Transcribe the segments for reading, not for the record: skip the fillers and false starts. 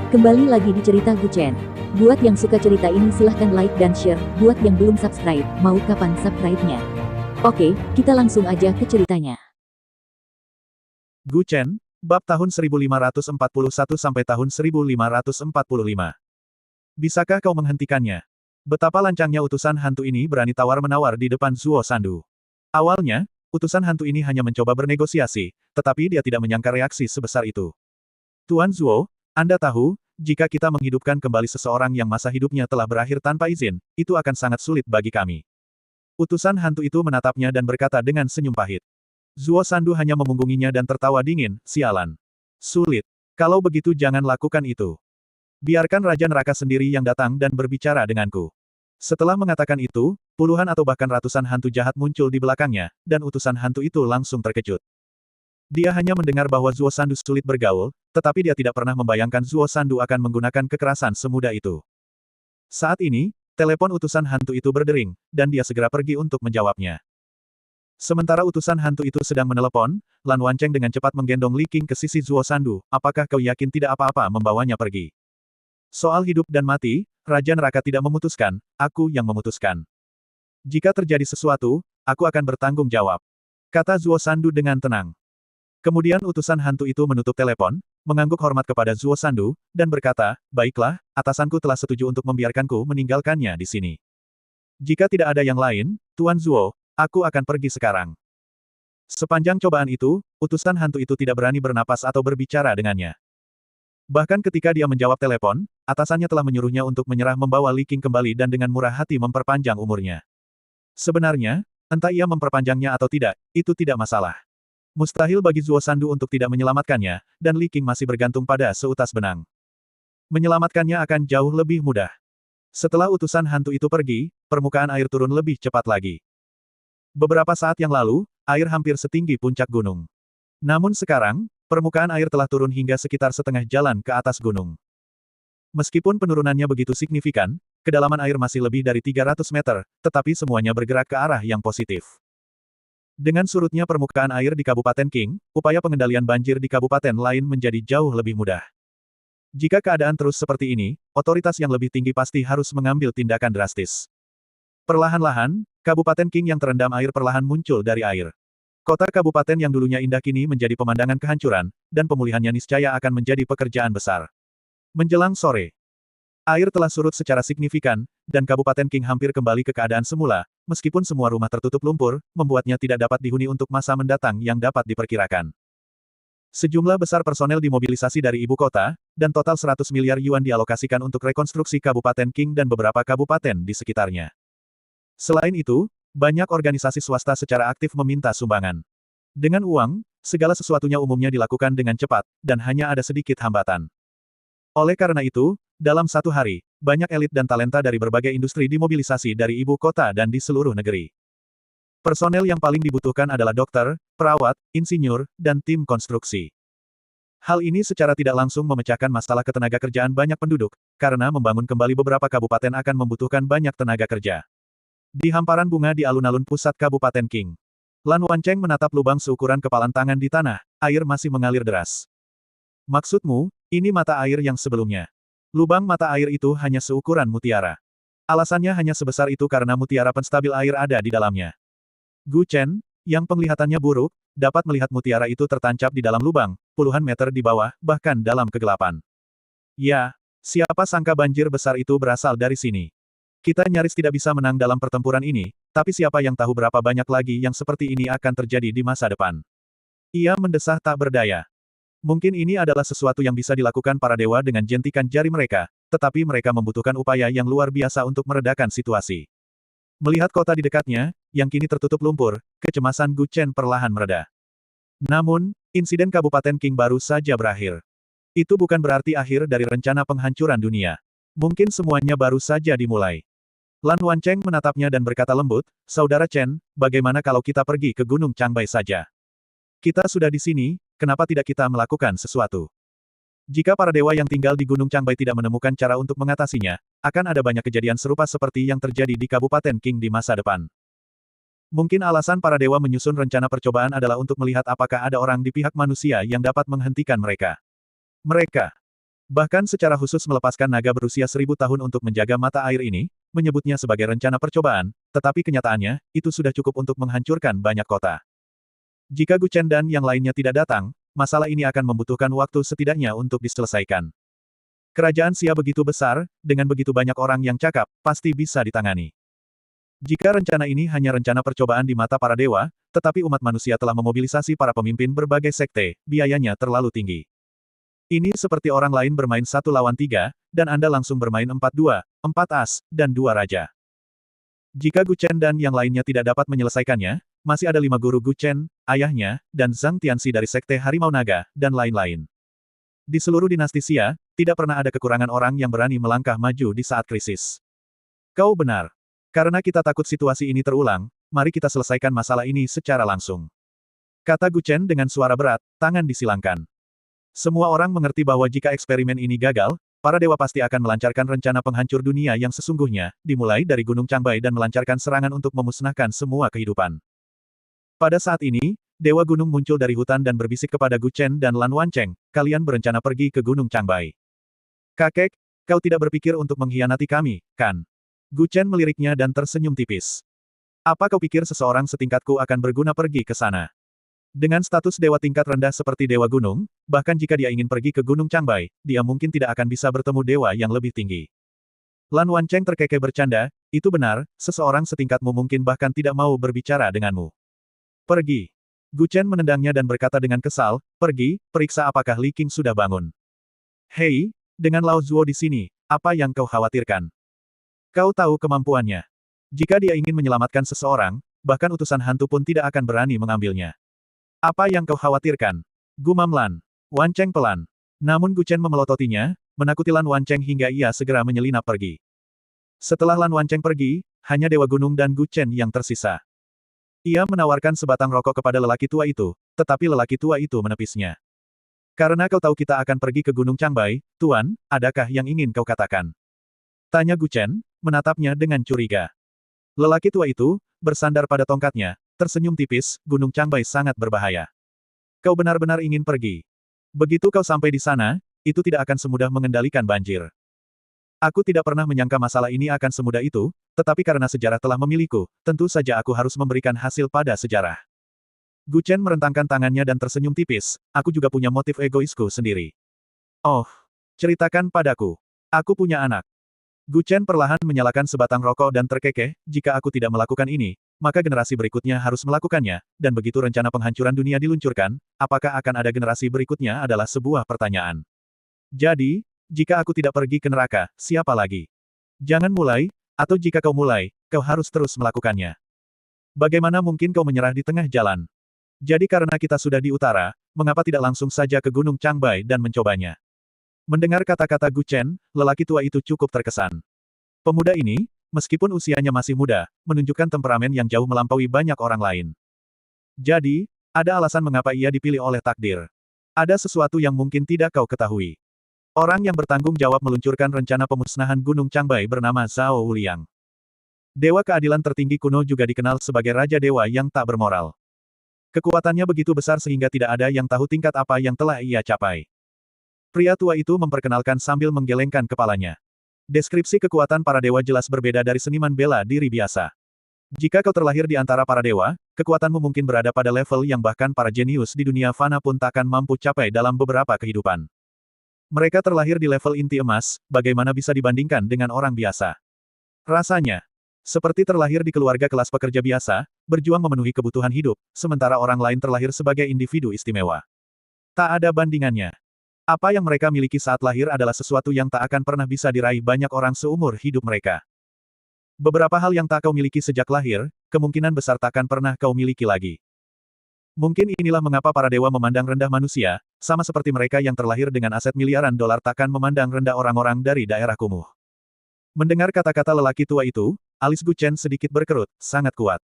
Kembali lagi di cerita Guchen. Buat yang suka cerita ini silahkan like dan share, buat yang belum subscribe, mau kapan subscribe-nya? Oke, kita langsung aja ke ceritanya. Guchen, bab tahun 1541 sampai tahun 1545. Bisakah kau menghentikannya? Betapa lancangnya utusan hantu ini berani tawar-menawar di depan Zuo Sandu. Awalnya, utusan hantu ini hanya mencoba bernegosiasi, tetapi dia tidak menyangka reaksi sebesar itu. Tuan Zuo, Anda tahu, jika kita menghidupkan kembali seseorang yang masa hidupnya telah berakhir tanpa izin, itu akan sangat sulit bagi kami. Utusan hantu itu menatapnya dan berkata dengan senyum pahit. Zuo Sandu hanya memunggunginya dan tertawa dingin, sialan. Sulit. Kalau begitu jangan lakukan itu. Biarkan Raja Neraka sendiri yang datang dan berbicara denganku. Setelah mengatakan itu, puluhan atau bahkan ratusan hantu jahat muncul di belakangnya, dan utusan hantu itu langsung terkejut. Dia hanya mendengar bahwa Zuo Sandu sulit bergaul, tetapi dia tidak pernah membayangkan Zuo Sandu akan menggunakan kekerasan semudah itu. Saat ini, telepon utusan hantu itu berdering, dan dia segera pergi untuk menjawabnya. Sementara utusan hantu itu sedang menelepon, Lan Wancheng dengan cepat menggendong Li Qing ke sisi Zuo Sandu, apakah kau yakin tidak apa-apa membawanya pergi? Soal hidup dan mati, Raja Neraka tidak memutuskan, aku yang memutuskan. Jika terjadi sesuatu, aku akan bertanggung jawab. Kata Zuo Sandu dengan tenang. Kemudian utusan hantu itu menutup telepon, mengangguk hormat kepada Zuo Sandu, dan berkata, baiklah, atasanku telah setuju untuk membiarkanku meninggalkannya di sini. Jika tidak ada yang lain, Tuan Zuo, aku akan pergi sekarang. Sepanjang cobaan itu, utusan hantu itu tidak berani bernapas atau berbicara dengannya. Bahkan ketika dia menjawab telepon, atasannya telah menyuruhnya untuk menyerah membawa Li Qing kembali dan dengan murah hati memperpanjang umurnya. Sebenarnya, entah ia memperpanjangnya atau tidak, itu tidak masalah. Mustahil bagi Zuo Sandu untuk tidak menyelamatkannya, dan Li Qing masih bergantung pada seutas benang. Menyelamatkannya akan jauh lebih mudah. Setelah utusan hantu itu pergi, permukaan air turun lebih cepat lagi. Beberapa saat yang lalu, air hampir setinggi puncak gunung. Namun sekarang, permukaan air telah turun hingga sekitar setengah jalan ke atas gunung. Meskipun penurunannya begitu signifikan, kedalaman air masih lebih dari 300 meter, tetapi semuanya bergerak ke arah yang positif. Dengan surutnya permukaan air di Kabupaten Qing, upaya pengendalian banjir di kabupaten lain menjadi jauh lebih mudah. Jika keadaan terus seperti ini, otoritas yang lebih tinggi pasti harus mengambil tindakan drastis. Perlahan-lahan, Kabupaten Qing yang terendam air perlahan muncul dari air. Kota kabupaten yang dulunya indah kini menjadi pemandangan kehancuran, dan pemulihannya niscaya akan menjadi pekerjaan besar. Menjelang sore, air telah surut secara signifikan, dan Kabupaten Qing hampir kembali ke keadaan semula, meskipun semua rumah tertutup lumpur, membuatnya tidak dapat dihuni untuk masa mendatang yang dapat diperkirakan. Sejumlah besar personel dimobilisasi dari ibu kota, dan total 100 miliar yuan dialokasikan untuk rekonstruksi Kabupaten Qing dan beberapa kabupaten di sekitarnya. Selain itu, banyak organisasi swasta secara aktif meminta sumbangan. Dengan uang, segala sesuatunya umumnya dilakukan dengan cepat, dan hanya ada sedikit hambatan. Oleh karena itu, dalam satu hari, banyak elit dan talenta dari berbagai industri dimobilisasi dari ibu kota dan di seluruh negeri. Personel yang paling dibutuhkan adalah dokter, perawat, insinyur, dan tim konstruksi. Hal ini secara tidak langsung memecahkan masalah ketenagakerjaan banyak penduduk, karena membangun kembali beberapa kabupaten akan membutuhkan banyak tenaga kerja. Di hamparan bunga di alun-alun pusat Kabupaten Qing, Lan Wancheng menatap lubang seukuran kepalan tangan di tanah, air masih mengalir deras. Maksudmu, ini mata air yang sebelumnya. Lubang mata air itu hanya seukuran mutiara. Alasannya hanya sebesar itu karena mutiara penstabil air ada di dalamnya. Gu Chen, yang penglihatannya buruk, dapat melihat mutiara itu tertancap di dalam lubang, puluhan meter di bawah, bahkan dalam kegelapan. Ya, siapa sangka banjir besar itu berasal dari sini. Kita nyaris tidak bisa menang dalam pertempuran ini, tapi siapa yang tahu berapa banyak lagi yang seperti ini akan terjadi di masa depan. Ia mendesah tak berdaya. Mungkin ini adalah sesuatu yang bisa dilakukan para dewa dengan jentikan jari mereka, tetapi mereka membutuhkan upaya yang luar biasa untuk meredakan situasi. Melihat kota di dekatnya, yang kini tertutup lumpur, kecemasan Gu Chen perlahan mereda. Namun, insiden Kabupaten Qing baru saja berakhir. Itu bukan berarti akhir dari rencana penghancuran dunia. Mungkin semuanya baru saja dimulai. Lan Wancheng menatapnya dan berkata lembut, Saudara Chen, bagaimana kalau kita pergi ke Gunung Changbai saja? Kita sudah di sini, kenapa tidak kita melakukan sesuatu? Jika para dewa yang tinggal di Gunung Changbai tidak menemukan cara untuk mengatasinya, akan ada banyak kejadian serupa seperti yang terjadi di Kabupaten Qing di masa depan. Mungkin alasan para dewa menyusun rencana percobaan adalah untuk melihat apakah ada orang di pihak manusia yang dapat menghentikan mereka. Mereka Bahkan secara khusus melepaskan naga berusia 1000 tahun untuk menjaga mata air ini, menyebutnya sebagai rencana percobaan, tetapi kenyataannya, itu sudah cukup untuk menghancurkan banyak kota. Jika Gu Chen dan yang lainnya tidak datang, masalah ini akan membutuhkan waktu setidaknya untuk diselesaikan. Kerajaan Xia begitu besar, dengan begitu banyak orang yang cakap, pasti bisa ditangani. Jika rencana ini hanya rencana percobaan di mata para dewa, tetapi umat manusia telah memobilisasi para pemimpin berbagai sekte, biayanya terlalu tinggi. Ini seperti orang lain bermain 1 lawan 3, dan Anda langsung bermain 4-2, 4 as, dan 2 raja. Jika Gu Chen dan yang lainnya tidak dapat menyelesaikannya, masih ada 5 guru Gu Chen, ayahnya, dan Zhang Tianxi dari Sekte Harimau Naga, dan lain-lain. Di seluruh dinasti Xia, tidak pernah ada kekurangan orang yang berani melangkah maju di saat krisis. Kau benar. Karena kita takut situasi ini terulang, mari kita selesaikan masalah ini secara langsung. Kata Gu Chen dengan suara berat, tangan disilangkan. Semua orang mengerti bahwa jika eksperimen ini gagal, para dewa pasti akan melancarkan rencana penghancur dunia yang sesungguhnya, dimulai dari Gunung Changbai dan melancarkan serangan untuk memusnahkan semua kehidupan. Pada saat ini, Dewa Gunung muncul dari hutan dan berbisik kepada Gu Chen dan Lan Wancheng, kalian berencana pergi ke Gunung Changbai. Kakek, kau tidak berpikir untuk mengkhianati kami, kan? Gu Chen meliriknya dan tersenyum tipis. Apa kau pikir seseorang setingkatku akan berguna pergi ke sana? Dengan status dewa tingkat rendah seperti Dewa Gunung, bahkan jika dia ingin pergi ke Gunung Changbai, dia mungkin tidak akan bisa bertemu dewa yang lebih tinggi. Lan Wancheng terkekeh bercanda, itu benar, seseorang setingkatmu mungkin bahkan tidak mau berbicara denganmu. Pergi. Gu Chen menendangnya dan berkata dengan kesal, pergi, periksa apakah Li Qing sudah bangun. Hei, dengan Lao Zuo di sini, apa yang kau khawatirkan? Kau tahu kemampuannya. Jika dia ingin menyelamatkan seseorang, bahkan utusan hantu pun tidak akan berani mengambilnya. Apa yang kau khawatirkan? Gumam Lan. Wancheng pelan. Namun Gu Chen memelototinya, menakuti Lan Wancheng hingga ia segera menyelinap pergi. Setelah Lan Wancheng pergi, hanya Dewa Gunung dan Gu Chen yang tersisa. Ia menawarkan sebatang rokok kepada lelaki tua itu, tetapi lelaki tua itu menepisnya. Karena kau tahu kita akan pergi ke Gunung Changbai, Tuan, adakah yang ingin kau katakan? Tanya Gu Chen, menatapnya dengan curiga. Lelaki tua itu, bersandar pada tongkatnya, tersenyum tipis, Gunung Changbai sangat berbahaya. Kau benar-benar ingin pergi. Begitu kau sampai di sana, itu tidak akan semudah mengendalikan banjir. Aku tidak pernah menyangka masalah ini akan semudah itu, tetapi karena sejarah telah memilihku, tentu saja aku harus memberikan hasil pada sejarah. Gu Chen merentangkan tangannya dan tersenyum tipis, aku juga punya motif egoisku sendiri. Oh, ceritakan padaku. Aku punya anak. Gu Chen perlahan menyalakan sebatang rokok dan terkekeh, jika aku tidak melakukan ini, maka generasi berikutnya harus melakukannya, dan begitu rencana penghancuran dunia diluncurkan, apakah akan ada generasi berikutnya adalah sebuah pertanyaan. Jadi, jika aku tidak pergi ke neraka, siapa lagi? Jangan mulai, atau jika kau mulai, kau harus terus melakukannya. Bagaimana mungkin kau menyerah di tengah jalan? Jadi karena kita sudah di utara, mengapa tidak langsung saja ke Gunung Changbai dan mencobanya? Mendengar kata-kata Gu Chen, lelaki tua itu cukup terkesan. Pemuda ini, meskipun usianya masih muda, menunjukkan temperamen yang jauh melampaui banyak orang lain. Jadi, ada alasan mengapa ia dipilih oleh takdir. Ada sesuatu yang mungkin tidak kau ketahui. Orang yang bertanggung jawab meluncurkan rencana pemusnahan Gunung Changbai bernama Zhao Wuliang. Dewa keadilan tertinggi kuno juga dikenal sebagai Raja Dewa yang tak bermoral. Kekuatannya begitu besar sehingga tidak ada yang tahu tingkat apa yang telah ia capai. Pria tua itu memperkenalkan sambil menggelengkan kepalanya. Deskripsi kekuatan para dewa jelas berbeda dari seniman bela diri biasa. Jika kau terlahir di antara para dewa, kekuatanmu mungkin berada pada level yang bahkan para jenius di dunia fana pun takkan mampu capai dalam beberapa kehidupan. Mereka terlahir di level inti emas, bagaimana bisa dibandingkan dengan orang biasa? Rasanya seperti terlahir di keluarga kelas pekerja biasa, berjuang memenuhi kebutuhan hidup, sementara orang lain terlahir sebagai individu istimewa. Tak ada bandingannya. Apa yang mereka miliki saat lahir adalah sesuatu yang tak akan pernah bisa diraih banyak orang seumur hidup mereka. Beberapa hal yang tak kau miliki sejak lahir, kemungkinan besar takkan pernah kau miliki lagi. Mungkin inilah mengapa para dewa memandang rendah manusia, sama seperti mereka yang terlahir dengan aset miliaran dolar takkan memandang rendah orang-orang dari daerah kumuh. Mendengar kata-kata lelaki tua itu, alis Gu Chen sedikit berkerut, sangat kuat.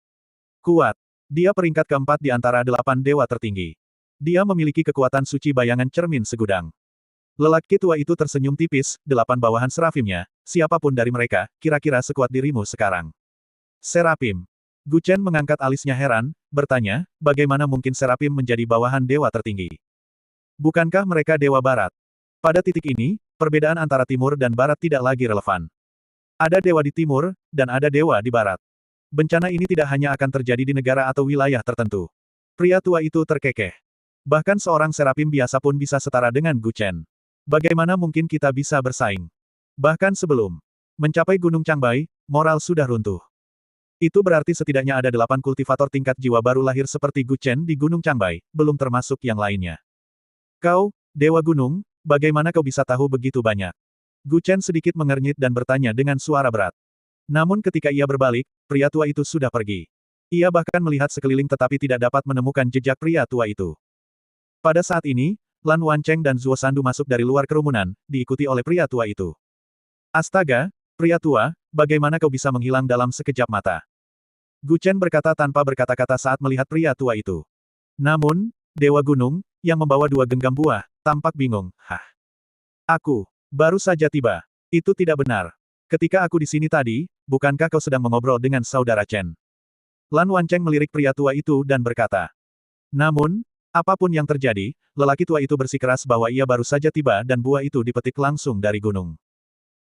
Kuat. Dia peringkat keempat di antara 8 dewa tertinggi. Dia memiliki kekuatan suci bayangan cermin segudang. Lelaki tua itu tersenyum tipis, 8 bawahan serafimnya, siapapun dari mereka, kira-kira sekuat dirimu sekarang. Serapim. Gu Chen mengangkat alisnya heran, bertanya, bagaimana mungkin Serapim menjadi bawahan dewa tertinggi? Bukankah mereka dewa barat? Pada titik ini, Perbedaan antara timur dan barat tidak lagi relevan. Ada dewa di timur, dan ada dewa di barat. Bencana ini tidak hanya akan terjadi di negara atau wilayah tertentu. Pria tua itu terkekeh. Bahkan seorang serapim biasa pun bisa setara dengan Gu Chen. Bagaimana mungkin kita bisa bersaing? Bahkan sebelum mencapai Gunung Changbai, moral sudah runtuh. Itu berarti setidaknya ada 8 kultivator tingkat jiwa baru lahir seperti Gu Chen di Gunung Changbai, belum termasuk yang lainnya. Kau, Dewa Gunung, bagaimana kau bisa tahu begitu banyak? Gu Chen sedikit mengernyit dan bertanya dengan suara berat. Namun ketika ia berbalik, pria tua itu sudah pergi. Ia bahkan melihat sekeliling tetapi tidak dapat menemukan jejak pria tua itu. Pada saat ini, Lan Wancheng dan Zuo Sandu masuk dari luar kerumunan, diikuti oleh pria tua itu. Astaga, pria tua, bagaimana kau bisa menghilang dalam sekejap mata? Gu Chen berkata tanpa berkata-kata saat melihat pria tua itu. Namun, Dewa Gunung, yang membawa 2 genggam buah, tampak bingung. Hah? Aku baru saja tiba. Itu tidak benar. Ketika aku di sini tadi, bukankah kau sedang mengobrol dengan saudara Chen? Lan Wancheng melirik pria tua itu dan berkata. Namun, apapun yang terjadi, lelaki tua itu bersikeras bahwa ia baru saja tiba dan buah itu dipetik langsung dari gunung.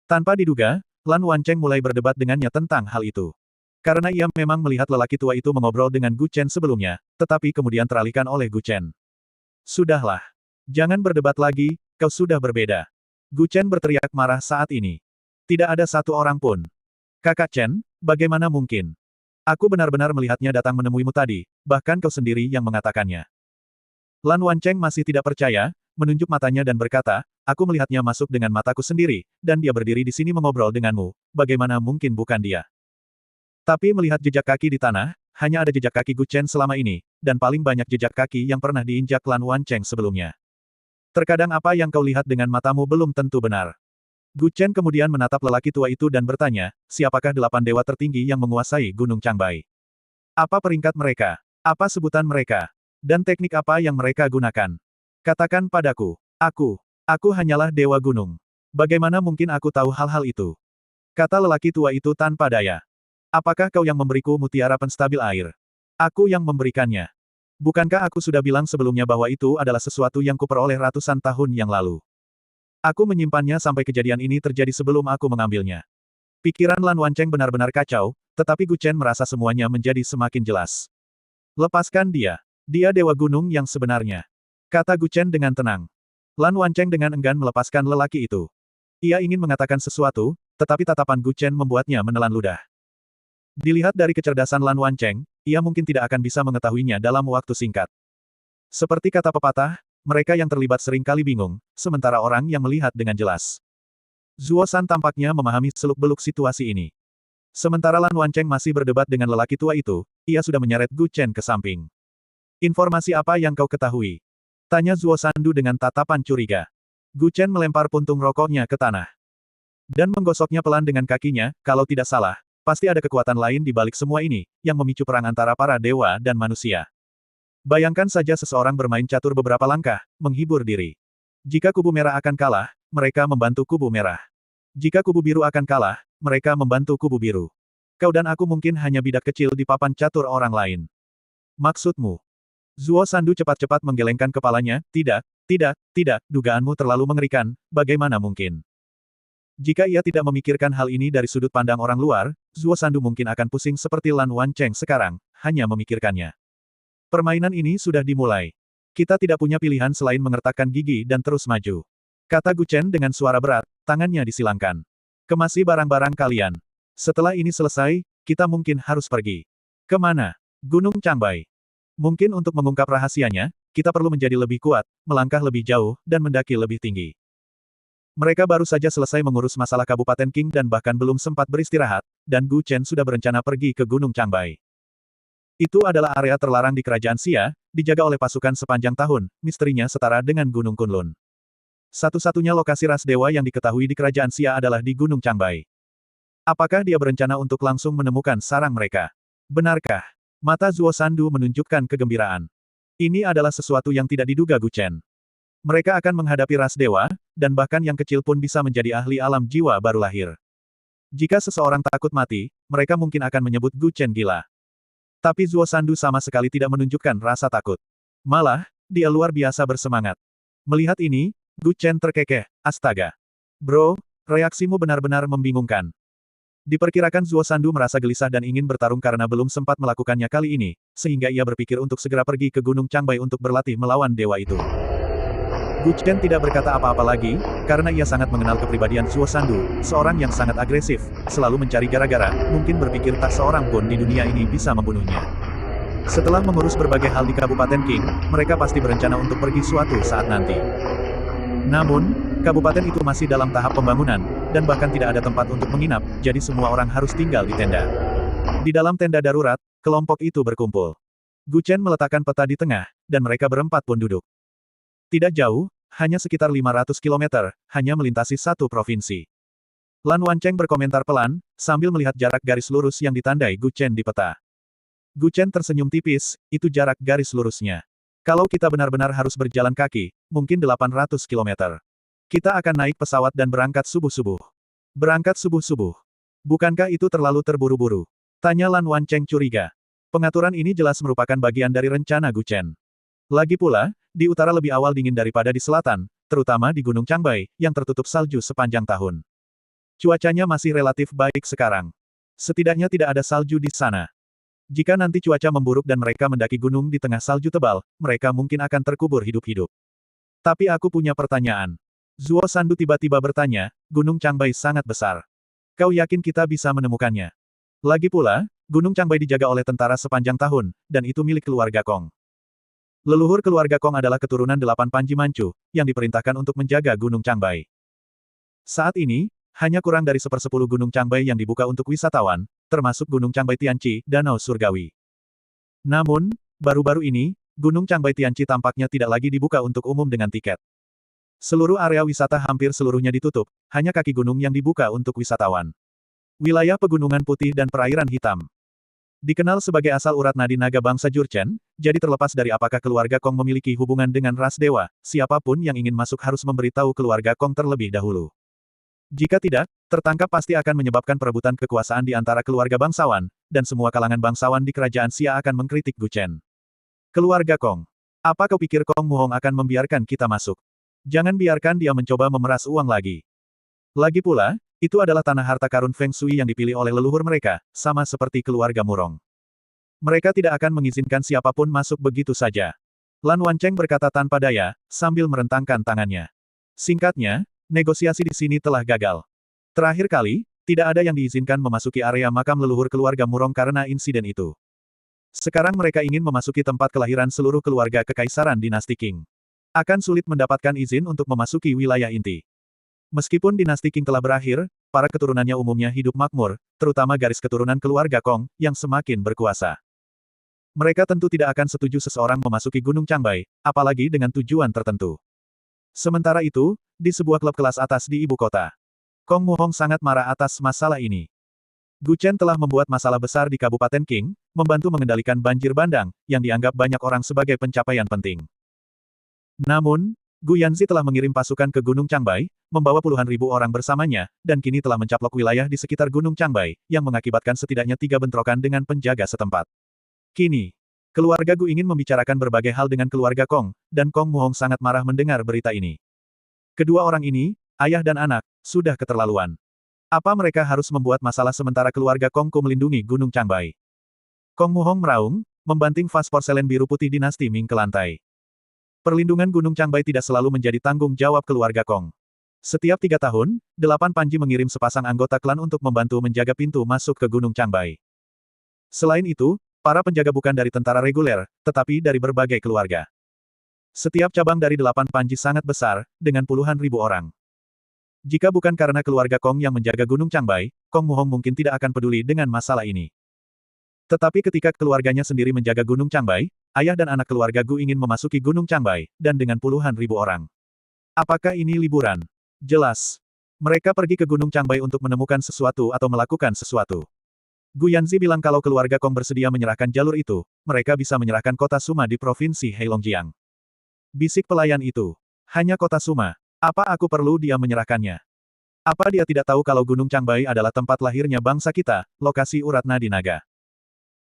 Tanpa diduga, Lan Wancheng mulai berdebat dengannya tentang hal itu. Karena ia memang melihat lelaki tua itu mengobrol dengan Gu Chen sebelumnya, tetapi kemudian teralihkan oleh Gu Chen. Sudahlah. Jangan berdebat lagi, kau sudah berbeda. Gu Chen berteriak marah saat ini. Tidak ada satu orang pun. Kakak Chen, bagaimana mungkin? Aku benar-benar melihatnya datang menemuimu tadi, bahkan kau sendiri yang mengatakannya. Lan Wancheng masih tidak percaya, menunjuk matanya dan berkata, aku melihatnya masuk dengan mataku sendiri, dan dia berdiri di sini mengobrol denganmu, bagaimana mungkin bukan dia? Tapi melihat jejak kaki di tanah, hanya ada jejak kaki Gu Chen selama ini, dan paling banyak jejak kaki yang pernah diinjak Lan Wancheng sebelumnya. Terkadang apa yang kau lihat dengan matamu belum tentu benar. Gu Chen kemudian menatap lelaki tua itu dan bertanya, siapakah 8 dewa tertinggi yang menguasai Gunung Changbai? Apa peringkat mereka? Apa sebutan mereka? Dan teknik apa yang mereka gunakan? Katakan padaku. Aku hanyalah Dewa Gunung. Bagaimana mungkin aku tahu hal-hal itu? Kata lelaki tua itu tanpa daya. Apakah kau yang memberiku mutiara penstabil air? Aku yang memberikannya. Bukankah aku sudah bilang sebelumnya bahwa itu adalah sesuatu yang kuperoleh ratusan tahun yang lalu? Aku menyimpannya sampai kejadian ini terjadi sebelum aku mengambilnya. Pikiran Lan Wancheng benar-benar kacau, tetapi Gu Chen merasa semuanya menjadi semakin jelas. Lepaskan dia. Dia Dewa Gunung yang sebenarnya. Kata Gu Chen dengan tenang. Lan Wancheng dengan enggan melepaskan lelaki itu. Ia ingin mengatakan sesuatu, tetapi tatapan Gu Chen membuatnya menelan ludah. Dilihat dari kecerdasan Lan Wancheng, ia mungkin tidak akan bisa mengetahuinya dalam waktu singkat. Seperti kata pepatah, mereka yang terlibat sering kali bingung, sementara orang yang melihat dengan jelas. Zuo San tampaknya memahami seluk-beluk situasi ini. Sementara Lan Wancheng masih berdebat dengan lelaki tua itu, ia sudah menyeret Gu Chen ke samping. Informasi apa yang kau ketahui? Tanya Zuo Sandu dengan tatapan curiga. Gu Chen melempar puntung rokoknya ke tanah. Dan menggosoknya pelan dengan kakinya, kalau tidak salah, pasti ada kekuatan lain di balik semua ini, yang memicu perang antara para dewa dan manusia. Bayangkan saja seseorang bermain catur beberapa langkah, menghibur diri. Jika kubu merah akan kalah, mereka membantu kubu merah. Jika kubu biru akan kalah, mereka membantu kubu biru. Kau dan aku mungkin hanya bidak kecil di papan catur orang lain. Maksudmu? Zuo Sandu cepat-cepat menggelengkan kepalanya, tidak, dugaanmu terlalu mengerikan, bagaimana mungkin? Jika ia tidak memikirkan hal ini dari sudut pandang orang luar, Zuo Sandu mungkin akan pusing seperti Lan Wancheng sekarang, hanya memikirkannya. Permainan ini sudah dimulai. Kita tidak punya pilihan selain mengertakkan gigi dan terus maju. Kata Gu Chen dengan suara berat, tangannya disilangkan. Kemasi barang-barang kalian. Setelah ini selesai, kita mungkin harus pergi. Kemana? Gunung Changbai. Mungkin untuk mengungkap rahasianya, kita perlu menjadi lebih kuat, melangkah lebih jauh, dan mendaki lebih tinggi. Mereka baru saja selesai mengurus masalah Kabupaten Qing dan bahkan belum sempat beristirahat, dan Gu Chen sudah berencana pergi ke Gunung Changbai. Itu adalah area terlarang di Kerajaan Xia, dijaga oleh pasukan sepanjang tahun, misterinya setara dengan Gunung Kunlun. Satu-satunya lokasi ras dewa yang diketahui di Kerajaan Xia adalah di Gunung Changbai. Apakah dia berencana untuk langsung menemukan sarang mereka? Benarkah? Mata Zuo Sandu menunjukkan kegembiraan. Ini adalah sesuatu yang tidak diduga Gu Chen. Mereka akan menghadapi ras dewa, dan bahkan yang kecil pun bisa menjadi ahli alam jiwa baru lahir. Jika seseorang takut mati, mereka mungkin akan menyebut Gu Chen gila. Tapi Zuo Sandu sama sekali tidak menunjukkan rasa takut. Malah, dia luar biasa bersemangat. Melihat ini, Gu Chen terkekeh, astaga. Bro, reaksimu benar-benar membingungkan. Diperkirakan Zuo Sandu merasa gelisah dan ingin bertarung karena belum sempat melakukannya kali ini, sehingga ia berpikir untuk segera pergi ke Gunung Changbai untuk berlatih melawan dewa itu. Gu Chen tidak berkata apa-apa lagi, karena ia sangat mengenal kepribadian Zuo Sandu, seorang yang sangat agresif, selalu mencari gara-gara, mungkin berpikir tak seorang pun di dunia ini bisa membunuhnya. Setelah mengurus berbagai hal di Kabupaten Qing, mereka pasti berencana untuk pergi suatu saat nanti. Namun, kabupaten itu masih dalam tahap pembangunan, dan bahkan tidak ada tempat untuk menginap, jadi semua orang harus tinggal di tenda. Di dalam tenda darurat, kelompok itu berkumpul. Gu Chen meletakkan peta di tengah, dan mereka berempat pun duduk. Tidak jauh, hanya sekitar 500 km, hanya melintasi satu provinsi. Lan Wancheng berkomentar pelan, sambil melihat jarak garis lurus yang ditandai Gu Chen di peta. Gu Chen tersenyum tipis, itu jarak garis lurusnya. Kalau kita benar-benar harus berjalan kaki, mungkin 800 km. Kita akan naik pesawat dan berangkat subuh-subuh. Berangkat subuh-subuh. Bukankah itu terlalu terburu-buru? Tanya Lan Wancheng curiga. Pengaturan ini jelas merupakan bagian dari rencana Gu Chen. Lagi pula, di utara lebih awal dingin daripada di selatan, terutama di Gunung Changbai, yang tertutup salju sepanjang tahun. Cuacanya masih relatif baik sekarang. Setidaknya tidak ada salju di sana. Jika nanti cuaca memburuk dan mereka mendaki gunung di tengah salju tebal, mereka mungkin akan terkubur hidup-hidup. Tapi aku punya pertanyaan. Zuo Sandu tiba-tiba bertanya, Gunung Changbai sangat besar. Kau yakin kita bisa menemukannya? Lagi pula, Gunung Changbai dijaga oleh tentara sepanjang tahun, dan itu milik keluarga Kong. Leluhur keluarga Kong adalah keturunan 8 Panji Manchu, yang diperintahkan untuk menjaga Gunung Changbai. Saat ini, hanya kurang dari 1/10 Gunung Changbai yang dibuka untuk wisatawan, termasuk Gunung Changbai Tianqi, Danau Surgawi. Namun, baru-baru ini, Gunung Changbai Tianqi tampaknya tidak lagi dibuka untuk umum dengan tiket. Seluruh area wisata hampir seluruhnya ditutup, hanya kaki gunung yang dibuka untuk wisatawan. Wilayah pegunungan putih dan perairan hitam. Dikenal sebagai asal urat nadi naga bangsa Jurchen, jadi terlepas dari apakah keluarga Kong memiliki hubungan dengan ras dewa, siapapun yang ingin masuk harus memberitahu keluarga Kong terlebih dahulu. Jika tidak, tertangkap pasti akan menyebabkan perebutan kekuasaan di antara keluarga bangsawan, dan semua kalangan bangsawan di kerajaan Xia akan mengkritik Gu Chen. Keluarga Kong. Apa kau pikir Kong Muhong akan membiarkan kita masuk? Jangan biarkan dia mencoba memeras uang lagi. Lagi pula, itu adalah tanah harta karun Feng Shui yang dipilih oleh leluhur mereka, sama seperti keluarga Murong. Mereka tidak akan mengizinkan siapapun masuk begitu saja. Lan Wancheng berkata tanpa daya, sambil merentangkan tangannya. Singkatnya, negosiasi di sini telah gagal. Terakhir kali, tidak ada yang diizinkan memasuki area makam leluhur keluarga Murong karena insiden itu. Sekarang mereka ingin memasuki tempat kelahiran seluruh keluarga kekaisaran dinasti Qing. Akan sulit mendapatkan izin untuk memasuki wilayah inti. Meskipun dinasti Qing telah berakhir, para keturunannya umumnya hidup makmur, terutama garis keturunan keluarga Kong, yang semakin berkuasa. Mereka tentu tidak akan setuju seseorang memasuki Gunung Changbai, apalagi dengan tujuan tertentu. Sementara itu, di sebuah klub kelas atas di ibu kota, Kong Muhong sangat marah atas masalah ini. Gu Chen telah membuat masalah besar di Kabupaten Qing, membantu mengendalikan banjir bandang, yang dianggap banyak orang sebagai pencapaian penting. Namun, Gu Yanzi telah mengirim pasukan ke Gunung Changbai, membawa puluhan ribu orang bersamanya, dan kini telah mencaplok wilayah di sekitar Gunung Changbai, yang mengakibatkan setidaknya 3 bentrokan dengan penjaga setempat. Kini, keluarga Gu ingin membicarakan berbagai hal dengan keluarga Kong, dan Kong Muhong sangat marah mendengar berita ini. Kedua orang ini, ayah dan anak, sudah keterlaluan. Apa mereka harus membuat masalah sementara keluarga Kongku melindungi Gunung Changbai? Kong Muhong meraung, membanting vas porselen biru putih dinasti Ming ke lantai. Perlindungan Gunung Changbai tidak selalu menjadi tanggung jawab keluarga Kong. Setiap 3 tahun, 8 Panji mengirim sepasang anggota klan untuk membantu menjaga pintu masuk ke Gunung Changbai. Selain itu, para penjaga bukan dari tentara reguler, tetapi dari berbagai keluarga. Setiap cabang dari 8 Panji sangat besar, dengan puluhan ribu orang. Jika bukan karena keluarga Kong yang menjaga Gunung Changbai, Kong Muhong mungkin tidak akan peduli dengan masalah ini. Tetapi ketika keluarganya sendiri menjaga Gunung Changbai, ayah dan anak keluarga Gu ingin memasuki Gunung Changbai, dan dengan puluhan ribu orang. Apakah ini liburan? Jelas. Mereka pergi ke Gunung Changbai untuk menemukan sesuatu atau melakukan sesuatu. Gu Yanzi bilang kalau keluarga Kong bersedia menyerahkan jalur itu, mereka bisa menyerahkan kota Suma di provinsi Heilongjiang. Bisik pelayan itu. Hanya kota Suma. Apa aku perlu dia menyerahkannya? Apa dia tidak tahu kalau Gunung Changbai adalah tempat lahirnya bangsa kita, lokasi urat nadi naga?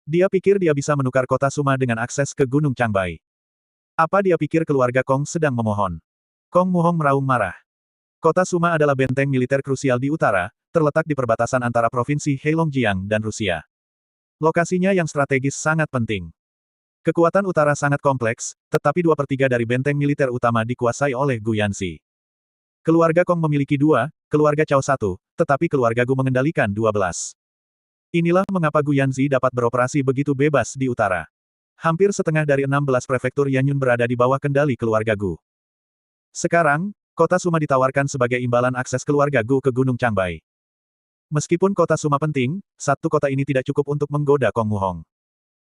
Dia pikir dia bisa menukar kota Suma dengan akses ke Gunung Changbai. Apa dia pikir keluarga Kong sedang memohon? Kong Muhong meraung marah. Kota Suma adalah benteng militer krusial di utara, terletak di perbatasan antara provinsi Heilongjiang dan Rusia. Lokasinya yang strategis sangat penting. Kekuatan utara sangat kompleks, tetapi 2/3 dari benteng militer utama dikuasai oleh Gu Yanzi. Keluarga Kong memiliki 2, keluarga Chao 1, tetapi keluarga Gu mengendalikan 12. Inilah mengapa Gu Yanzi dapat beroperasi begitu bebas di utara. Hampir setengah dari 16 prefektur Yanyun berada di bawah kendali keluarga Gu. Sekarang, kota Suma ditawarkan sebagai imbalan akses keluarga Gu ke Gunung Changbai. Meskipun kota Suma penting, satu kota ini tidak cukup untuk menggoda Kong Muhong.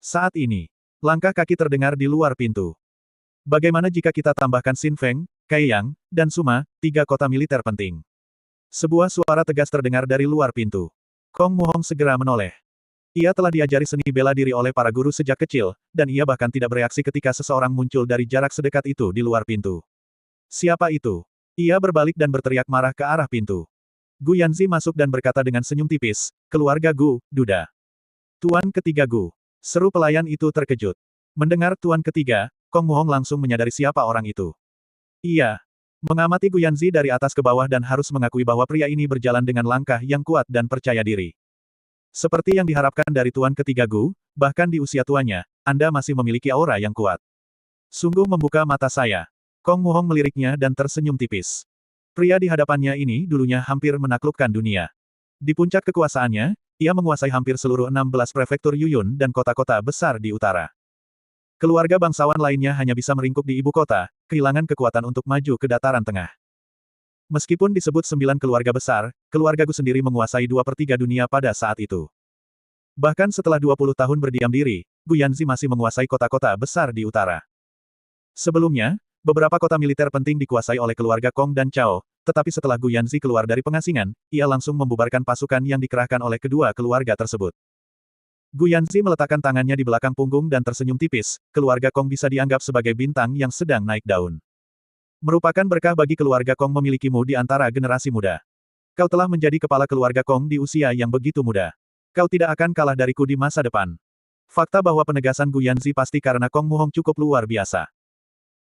Saat ini, langkah kaki terdengar di luar pintu. Bagaimana jika kita tambahkan Xin Feng, Kaiyang, dan Suma, 3 kota militer penting? Sebuah suara tegas terdengar dari luar pintu. Kong Muhong segera menoleh. Ia telah diajari seni bela diri oleh para guru sejak kecil, dan ia bahkan tidak bereaksi ketika seseorang muncul dari jarak sedekat itu di luar pintu. Siapa itu? Ia berbalik dan berteriak marah ke arah pintu. Gu Yanzi masuk dan berkata dengan senyum tipis, "Keluarga Gu, Duda." "Tuan ketiga Gu." Seru pelayan itu terkejut. Mendengar tuan ketiga, Kong Muhong langsung menyadari siapa orang itu. Ia mengamati Gu Yanzi dari atas ke bawah dan harus mengakui bahwa pria ini berjalan dengan langkah yang kuat dan percaya diri. Seperti yang diharapkan dari tuan ketiga Gu, bahkan di usia tuanya, Anda masih memiliki aura yang kuat. Sungguh membuka mata saya. Kong Muhong meliriknya dan tersenyum tipis. Pria di hadapannya ini dulunya hampir menaklukkan dunia. Di puncak kekuasaannya, ia menguasai hampir seluruh 16 prefektur Yuyun dan kota-kota besar di utara. Keluarga bangsawan lainnya hanya bisa meringkuk di ibu kota, kehilangan kekuatan untuk maju ke dataran tengah. Meskipun disebut 9 keluarga besar, keluarga Gu sendiri menguasai 2/3 dunia pada saat itu. Bahkan setelah 20 tahun berdiam diri, Gu Yanzi masih menguasai kota-kota besar di utara. Sebelumnya, beberapa kota militer penting dikuasai oleh keluarga Kong dan Chao, tetapi setelah Gu Yanzi keluar dari pengasingan, ia langsung membubarkan pasukan yang dikerahkan oleh kedua keluarga tersebut. Gu Yanzi meletakkan tangannya di belakang punggung dan tersenyum tipis, keluarga Kong bisa dianggap sebagai bintang yang sedang naik daun. Merupakan berkah bagi keluarga Kong memilikimu di antara generasi muda. Kau telah menjadi kepala keluarga Kong di usia yang begitu muda. Kau tidak akan kalah dariku di masa depan. Fakta bahwa penegasan Gu Yanzi pasti karena Kong Muhong cukup luar biasa.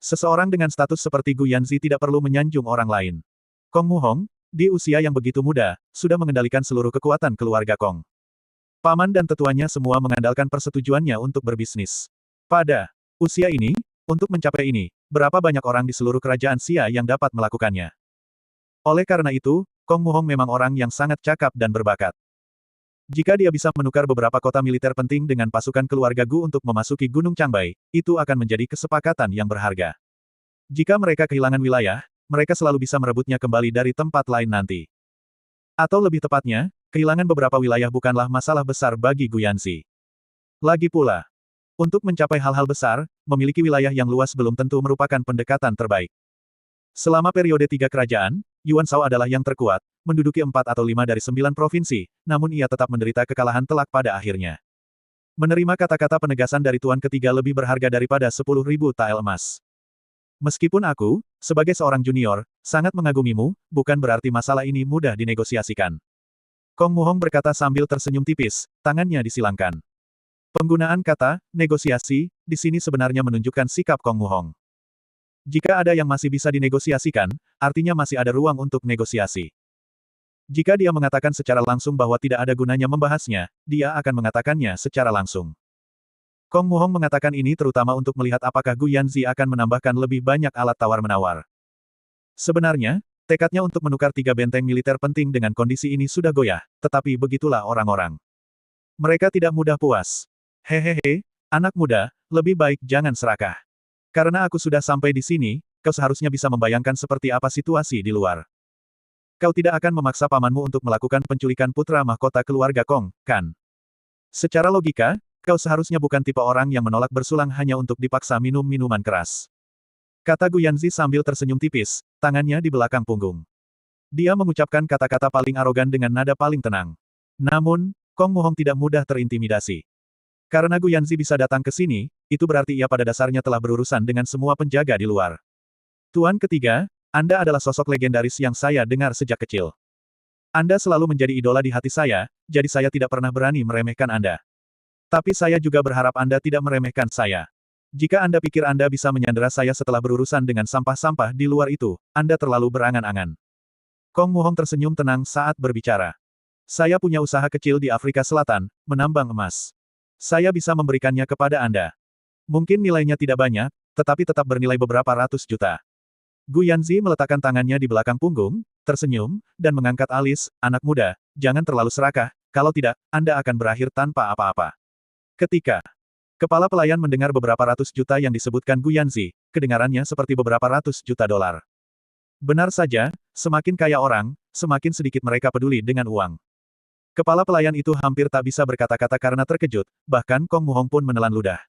Seseorang dengan status seperti Gu Yanzi tidak perlu menyanjung orang lain. Kong Muhong, di usia yang begitu muda, sudah mengendalikan seluruh kekuatan keluarga Kong. Paman dan tetuanya semua mengandalkan persetujuannya untuk berbisnis. Pada usia ini, untuk mencapai ini, berapa banyak orang di seluruh kerajaan Xia yang dapat melakukannya. Oleh karena itu, Kong Muhong memang orang yang sangat cakap dan berbakat. Jika dia bisa menukar beberapa kota militer penting dengan pasukan keluarga Gu untuk memasuki Gunung Changbai, itu akan menjadi kesepakatan yang berharga. Jika mereka kehilangan wilayah, mereka selalu bisa merebutnya kembali dari tempat lain nanti. Atau lebih tepatnya, kehilangan beberapa wilayah bukanlah masalah besar bagi Gu Yanzi. Lagi pula, untuk mencapai hal-hal besar, memiliki wilayah yang luas belum tentu merupakan pendekatan terbaik. Selama periode 3 kerajaan, Yuan Shao adalah yang terkuat, menduduki 4 atau 5 dari 9 provinsi, namun ia tetap menderita kekalahan telak pada akhirnya. Menerima kata-kata penegasan dari tuan ketiga lebih berharga daripada 10.000 tael emas. Meskipun aku, sebagai seorang junior, sangat mengagumimu, bukan berarti masalah ini mudah dinegosiasikan. Kong Muhong berkata sambil tersenyum tipis, tangannya disilangkan. Penggunaan kata negosiasi di sini sebenarnya menunjukkan sikap Kong Muhong. Jika ada yang masih bisa dinegosiasikan, artinya masih ada ruang untuk negosiasi. Jika dia mengatakan secara langsung bahwa tidak ada gunanya membahasnya, dia akan mengatakannya secara langsung. Kong Muhong mengatakan ini terutama untuk melihat apakah Gu Yanzi akan menambahkan lebih banyak alat tawar-menawar. Sebenarnya, tekadnya untuk menukar 3 benteng militer penting dengan kondisi ini sudah goyah, tetapi begitulah orang-orang. Mereka tidak mudah puas. Hehehe, anak muda, lebih baik jangan serakah. Karena aku sudah sampai di sini, kau seharusnya bisa membayangkan seperti apa situasi di luar. Kau tidak akan memaksa pamanmu untuk melakukan penculikan putra mahkota keluarga Kong, kan? Secara logika, kau seharusnya bukan tipe orang yang menolak bersulang hanya untuk dipaksa minum minuman keras. Kata Gu Yanzi sambil tersenyum tipis, tangannya di belakang punggung. Dia mengucapkan kata-kata paling arogan dengan nada paling tenang. Namun, Kong Muhong tidak mudah terintimidasi. Karena Gu Yanzi bisa datang ke sini, itu berarti ia pada dasarnya telah berurusan dengan semua penjaga di luar. Tuan ketiga, Anda adalah sosok legendaris yang saya dengar sejak kecil. Anda selalu menjadi idola di hati saya, jadi saya tidak pernah berani meremehkan Anda. Tapi saya juga berharap Anda tidak meremehkan saya. Jika Anda pikir Anda bisa menyandera saya setelah berurusan dengan sampah-sampah di luar itu, Anda terlalu berangan-angan. Kong Muhong tersenyum tenang saat berbicara. Saya punya usaha kecil di Afrika Selatan, menambang emas. Saya bisa memberikannya kepada Anda. Mungkin nilainya tidak banyak, tetapi tetap bernilai beberapa ratus juta. Gu Yanzi meletakkan tangannya di belakang punggung, tersenyum, dan mengangkat alis, anak muda, jangan terlalu serakah, kalau tidak, Anda akan berakhir tanpa apa-apa. Ketika kepala pelayan mendengar beberapa ratus juta yang disebutkan Gu Yanzi, kedengarannya seperti beberapa ratus juta dolar. Benar saja, semakin kaya orang, semakin sedikit mereka peduli dengan uang. Kepala pelayan itu hampir tak bisa berkata-kata karena terkejut, bahkan Kong Muhong pun menelan ludah.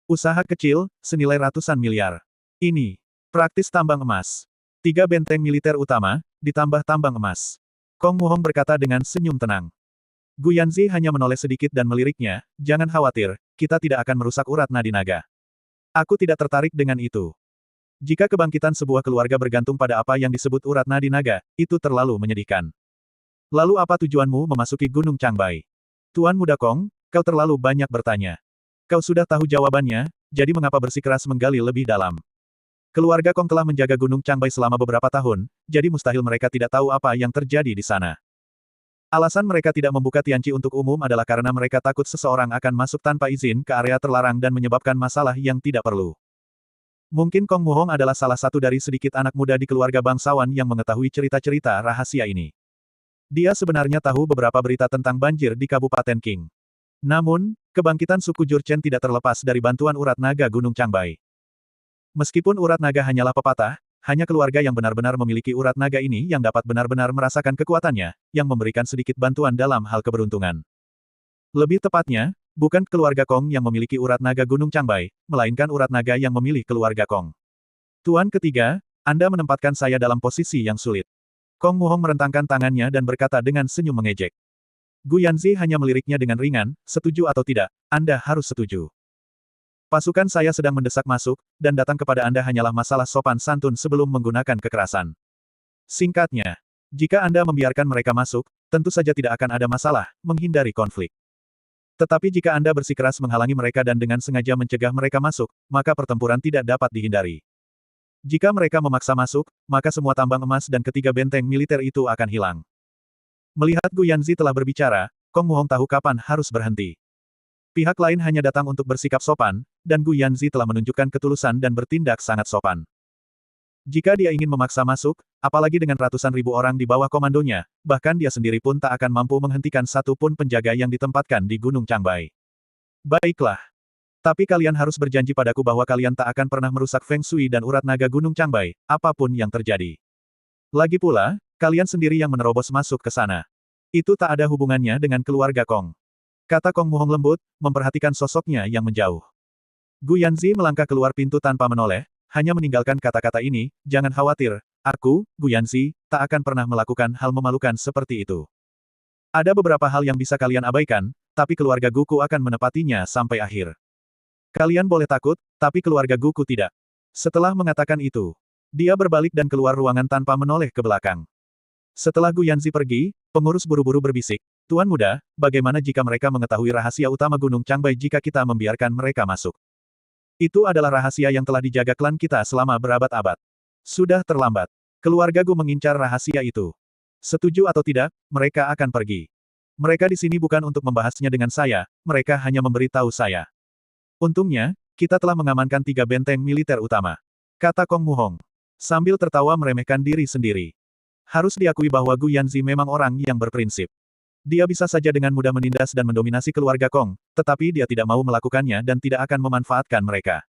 Usaha kecil, senilai ratusan miliar. Ini praktis tambang emas. 3 benteng militer utama, ditambah tambang emas. Kong Muhong berkata dengan senyum tenang. Gu Yanzi hanya menoleh sedikit dan meliriknya, jangan khawatir, kita tidak akan merusak urat nadi naga. Aku tidak tertarik dengan itu. Jika kebangkitan sebuah keluarga bergantung pada apa yang disebut urat nadi naga, itu terlalu menyedihkan. Lalu apa tujuanmu memasuki Gunung Changbai? Tuan Muda Kong, kau terlalu banyak bertanya. Kau sudah tahu jawabannya, jadi mengapa bersikeras menggali lebih dalam? Keluarga Kong telah menjaga Gunung Changbai selama beberapa tahun, jadi mustahil mereka tidak tahu apa yang terjadi di sana. Alasan mereka tidak membuka Tianqi untuk umum adalah karena mereka takut seseorang akan masuk tanpa izin ke area terlarang dan menyebabkan masalah yang tidak perlu. Mungkin Kong Muhong adalah salah satu dari sedikit anak muda di keluarga bangsawan yang mengetahui cerita-cerita rahasia ini. Dia sebenarnya tahu beberapa berita tentang banjir di Kabupaten Qing. Namun, kebangkitan suku Jurchen tidak terlepas dari bantuan urat naga Gunung Changbai. Meskipun urat naga hanyalah pepatah, hanya keluarga yang benar-benar memiliki urat naga ini yang dapat benar-benar merasakan kekuatannya, yang memberikan sedikit bantuan dalam hal keberuntungan. Lebih tepatnya, bukan keluarga Kong yang memiliki urat naga Gunung Changbai, melainkan urat naga yang memilih keluarga Kong. Tuan ketiga, Anda menempatkan saya dalam posisi yang sulit. Kong Muhong merentangkan tangannya dan berkata dengan senyum mengejek. Gu Yanzi hanya meliriknya dengan ringan, setuju atau tidak, Anda harus setuju. Pasukan saya sedang mendesak masuk, dan datang kepada Anda hanyalah masalah sopan santun sebelum menggunakan kekerasan. Singkatnya, jika Anda membiarkan mereka masuk, tentu saja tidak akan ada masalah, menghindari konflik. Tetapi jika Anda bersikeras menghalangi mereka dan dengan sengaja mencegah mereka masuk, maka pertempuran tidak dapat dihindari. Jika mereka memaksa masuk, maka semua tambang emas dan ketiga benteng militer itu akan hilang. Melihat Gu Yanzi telah berbicara, Kong Muhong tahu kapan harus berhenti. Pihak lain hanya datang untuk bersikap sopan, dan Gu Yanzi telah menunjukkan ketulusan dan bertindak sangat sopan. Jika dia ingin memaksa masuk, apalagi dengan ratusan ribu orang di bawah komandonya, bahkan dia sendiri pun tak akan mampu menghentikan satu pun penjaga yang ditempatkan di Gunung Changbai. Baiklah. Tapi kalian harus berjanji padaku bahwa kalian tak akan pernah merusak Feng Shui dan urat naga Gunung Changbai, apapun yang terjadi. Lagi pula, kalian sendiri yang menerobos masuk ke sana. Itu tak ada hubungannya dengan keluarga Kong. Kata Kong Muhong lembut, memperhatikan sosoknya yang menjauh. Gu Yanzi melangkah keluar pintu tanpa menoleh, hanya meninggalkan kata-kata ini, jangan khawatir, aku, Gu Yanzi, tak akan pernah melakukan hal memalukan seperti itu. Ada beberapa hal yang bisa kalian abaikan, tapi keluarga Guku akan menepatinya sampai akhir. Kalian boleh takut, tapi keluarga Guku tidak. Setelah mengatakan itu, dia berbalik dan keluar ruangan tanpa menoleh ke belakang. Setelah Gu Yanzi pergi, pengurus buru-buru berbisik, Tuan Muda, bagaimana jika mereka mengetahui rahasia utama Gunung Changbai jika kita membiarkan mereka masuk? Itu adalah rahasia yang telah dijaga klan kita selama berabad-abad. Sudah terlambat. Keluarga Gu mengincar rahasia itu. Setuju atau tidak, mereka akan pergi. Mereka di sini bukan untuk membahasnya dengan saya, mereka hanya memberitahu saya. Untungnya, kita telah mengamankan 3 benteng militer utama. Kata Kong Muhong. Sambil tertawa meremehkan diri sendiri. Harus diakui bahwa Gu Yanzi memang orang yang berprinsip. Dia bisa saja dengan mudah menindas dan mendominasi keluarga Kong, tetapi dia tidak mau melakukannya dan tidak akan memanfaatkan mereka.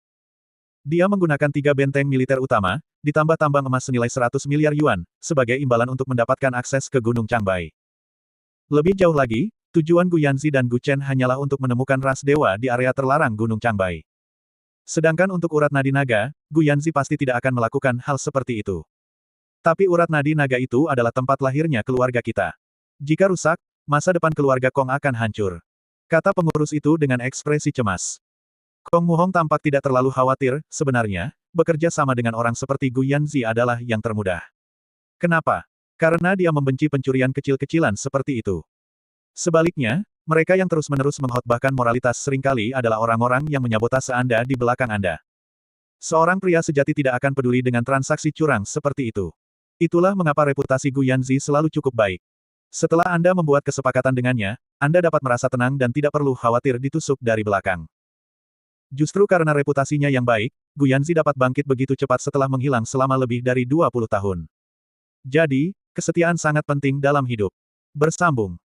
Dia menggunakan 3 benteng militer utama, ditambah tambang emas senilai 100 miliar yuan, sebagai imbalan untuk mendapatkan akses ke Gunung Changbai. Lebih jauh lagi, tujuan Gu Yanzi dan Gu Chen hanyalah untuk menemukan ras dewa di area terlarang Gunung Changbai. Sedangkan untuk urat nadi naga, Gu Yanzi pasti tidak akan melakukan hal seperti itu. Tapi urat nadi naga itu adalah tempat lahirnya keluarga kita. Jika rusak, masa depan keluarga Kong akan hancur. Kata pengurus itu dengan ekspresi cemas. Kong Muhong tampak tidak terlalu khawatir, sebenarnya, bekerja sama dengan orang seperti Gu Yanzi adalah yang termudah. Kenapa? Karena dia membenci pencurian kecil-kecilan seperti itu. Sebaliknya, mereka yang terus-menerus mengkhotbahkan moralitas seringkali adalah orang-orang yang menyabotase Anda di belakang Anda. Seorang pria sejati tidak akan peduli dengan transaksi curang seperti itu. Itulah mengapa reputasi Gu Yanzi selalu cukup baik. Setelah Anda membuat kesepakatan dengannya, Anda dapat merasa tenang dan tidak perlu khawatir ditusuk dari belakang. Justru karena reputasinya yang baik, Gu Yanzi dapat bangkit begitu cepat setelah menghilang selama lebih dari 20 tahun. Jadi, kesetiaan sangat penting dalam hidup. Bersambung.